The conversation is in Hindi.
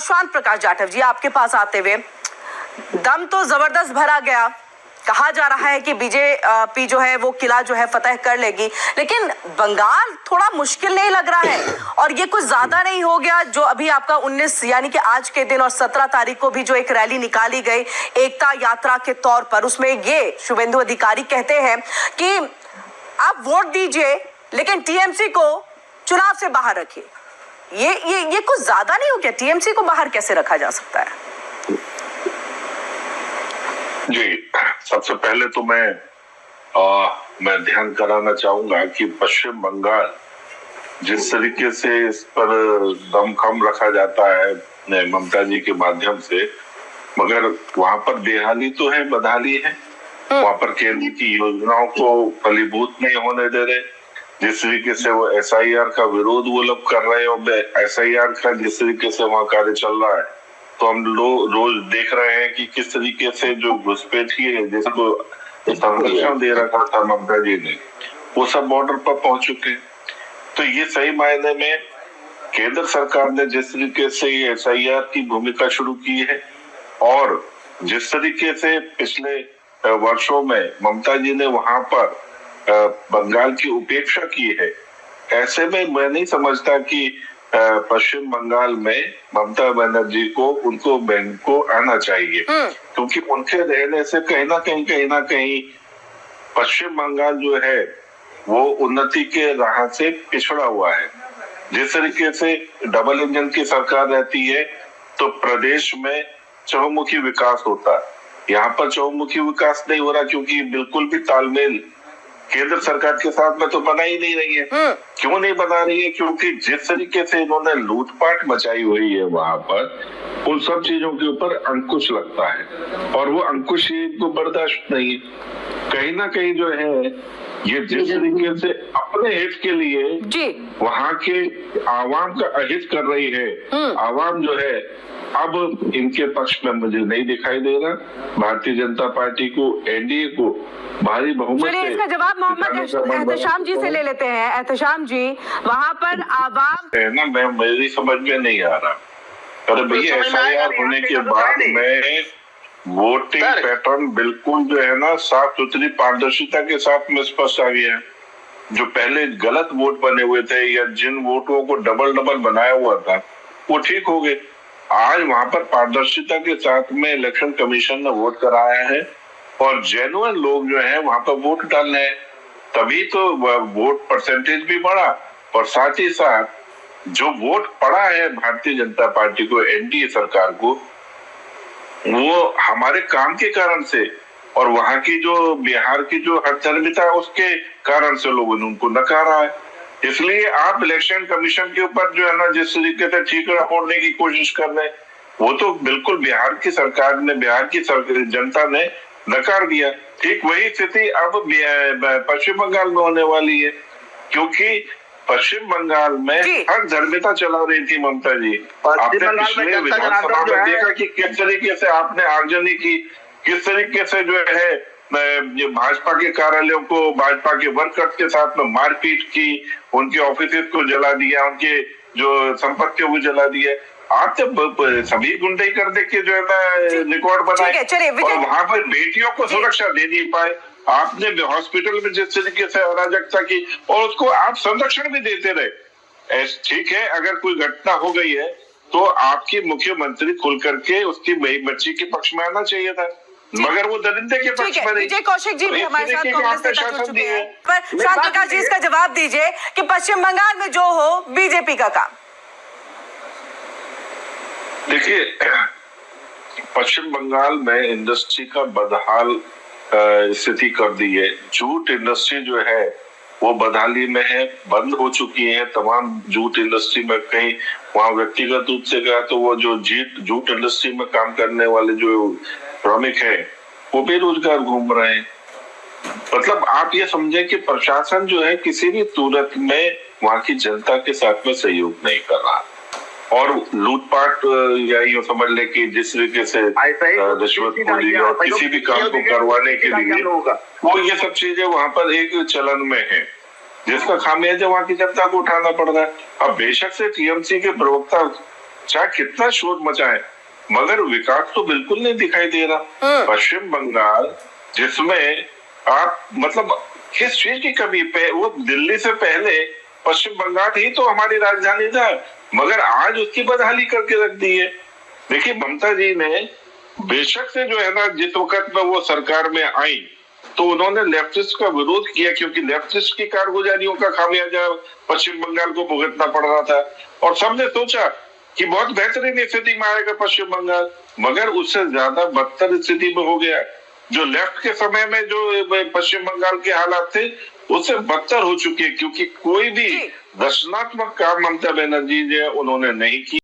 शांत प्रकाश जाटव जी, आपके पास आते हुए, दम तो जबरदस्त भरा गया, कहा जा रहा है कि बीजेपी जो है वो किला जो है फतह कर लेगी, लेकिन बंगाल थोड़ा मुश्किल नहीं लग रहा है और ये कुछ ज्यादा नहीं हो गया जो अभी आपका 19 यानी कि आज के दिन और 17 तारीख को भी जो एक रैली निकाली गई एकता यात्रा के तौर पर, उसमें ये शुभेंदु अधिकारी कहते हैं कि आप वोट दीजिए लेकिन टीएमसी को चुनाव से बाहर रखिए। ये कुछ ज्यादा नहीं हो गया? टीएमसी को बाहर कैसे रखा जा सकता है? जी, सबसे पहले तो मैं ध्यान कराना चाहूंगा कि पश्चिम बंगाल जिस तरीके से इस पर दमखम रखा जाता है ममता जी के माध्यम से, मगर वहां पर बेहाली तो है, बदहाली है। वहां पर केंद्र की योजनाओं को फलीभूत नहीं होने दे रहे। जिस तरीके से वो एसआईआर का विरोध वो लोग कर रहे हैं, एसआईआर का जिस तरीके से वहाँ कार्य चल रहा है, तो हम लोग रोज देख रहे हैं कि किस तरीके से जो घुसपैठी है जिसको संरक्षण दे रखा था ममता जी ने, वो सब बॉर्डर पर पहुंच चुके हैं। तो ये सही मायने में केंद्र सरकार ने जिस तरीके से ये एसआईआर की भूमिका शुरू की है और जिस तरीके से पिछले वर्षों में ममता जी ने वहां पर बंगाल की उपेक्षा की है, ऐसे में मैं नहीं समझता कि पश्चिम बंगाल में ममता बनर्जी को उनको बैंक को आना चाहिए, क्योंकि उनके रहने से कहीं ना कहीं पश्चिम बंगाल जो है वो उन्नति के राह से पिछड़ा हुआ है। जिस तरीके से डबल इंजन की सरकार रहती है तो प्रदेश में चहुमुखी विकास होता है, यहाँ पर चहुमुखी विकास नहीं हो रहा क्योंकि बिल्कुल भी तालमेल केंद्र सरकार के साथ में तो बना ही नहीं रही है। क्यों नहीं बना रही है? क्योंकि जिस तरीके से इन्होंने लूटपाट मचाई हुई है वहां पर, उन सब चीजों के ऊपर अंकुश लगता है और वो अंकुश इनको बर्दाश्त नहीं है। कहीं ना कहीं जो है ये जिस तरीके से अपने हित के लिए वहां के आवाम का अहित कर रही है, आवाम जो है अब इनके पक्ष में मुझे नहीं दिखाई दे रहा। भारतीय जनता पार्टी को, एनडीए को भारी बहुमत से। इसका जवाब मोहम्मद एहतशाम जी से ले लेते हैं। एहतशाम जी, वहां पर आवाम है ना, मैं मेरी समझ में नहीं आ रहा। अरे भैया, एसआईआर होने के बाद में वोटिंग पैटर्न बिल्कुल जो है ना साफ सुथरी पारदर्शिता के साथ में स्पष्ट आ गया है। जो पहले गलत वोट बने हुए थे या जिन वोटों को डबल बनाया हुआ था वो ठीक हो गए। आज वहां पर पारदर्शिता के साथ में इलेक्शन कमीशन ने वोट कराया है और जेन्युइन लोग जो है वहां पर वोट डाल रहे हैं, तभी तो वोट परसेंटेज भी बढ़ा और साथ ही साथ जो वोट पड़ा है भारतीय जनता पार्टी को, एनडीए सरकार को, वो हमारे काम के कारण से और वहां की जो बिहार की जो हठधर्मिता उसके कारण से लोगों ने उनको नकारा है। इसलिए आप इलेक्शन कमीशन के ऊपर जो है ना जिस तरीके से ठीकरा फोड़ने की कोशिश कर रहे हैं, वो तो बिल्कुल बिहार की सरकार ने, बिहार की जनता ने नकार दिया। ठीक वही स्थिति अब पश्चिम बंगाल में होने वाली है, क्योंकि पश्चिम बंगाल में हर धर्मिता चला रही थी ममता जी। आपने पिछले विधानसभा में देखा कि किस तरीके से आपने आगजनी की, किस तरीके से जो है भाजपा के कार्यालयों को भाजपा के वर्कर्स के साथ में मारपीट की, उनके ऑफिस को जला दिया, उनके जो संपत्तियों को जला दिया। आप जब सभी गुंडे कर दे के जो है ना रिकॉर्ड बनाए और वहां पर बेटियों को सुरक्षा दे नहीं पाए। आपने हॉस्पिटल में जिस तरीके से अराजकता की और उसको आप संरक्षण भी देते रहे। ठीक है, अगर कोई घटना हो गई है तो आपकी मुख्यमंत्री खुल करके उसकी बच्ची के पक्ष में आना चाहिए था, मगर वो दरिंदे के पक्ष में नहीं। विजय कौशिक जी भी हमारे साथ कांग्रेस नेता जुड़ चुके हैं। पर शांत प्रकाश जी, इसका जवाब दीजिए कि पश्चिम बंगाल में जो हो बीजेपी का काम। देखिए, पश्चिम बंगाल में इंडस्ट्री का बदहाल स्थिति कर दी है। जूट इंडस्ट्री जो है वो बदहाली में है, बंद हो चुकी है तमाम जूट इंडस्ट्री में। कहीं वहाँ व्यक्तिगत रूप से गया तो वो जो जूट इंडस्ट्री में काम करने वाले जो श्रमिक है वो बेरोजगार घूम रहे हैं। मतलब आप ये समझे कि प्रशासन जो है किसी भी सूरत में वहाँ की जनता के साथ में सहयोग नहीं कर रहा और लूटपाट या यूं समझ ले कि जिस तरीके से रिश्वतखोरी और किसी भी काम को करवाने के लिए वो ये सब चीजें वहां पर एक चलन में है, जिसका खामियाजा वहां की जनता को उठाना पड़ रहा है। अब बेशक से टीएमसी के प्रवक्ता चाहे कितना शोर मचाए, मगर विकास तो बिल्कुल नहीं दिखाई दे रहा। पश्चिम बंगाल जिसमें आप मतलब किस चीज की कमी पे, वो दिल्ली से पहले पश्चिम बंगाल ही तो हमारी राजधानी था, मगर आज उसकी बदहाली करके रख दी है। देखिए ममता जी ने बेशक से जो है ना, जिस वक्त में वो सरकार में आई तो उन्होंने लेफ्टिस्ट का विरोध किया, क्योंकि लेफ्टिस्ट की कारगुजारियों का खामियाजा पश्चिम बंगाल को भुगतना पड़ रहा था, और सबने सोचा कि बहुत बेहतरीन स्थिति में आएगा पश्चिम बंगाल, मगर उससे ज्यादा बदतर स्थिति में हो गया। जो लेफ्ट के समय में जो पश्चिम बंगाल के हालात थे उससे बदतर हो चुके, क्योंकि कोई भी रचनात्मक काम ममता बनर्जी ने उन्होंने नहीं किया।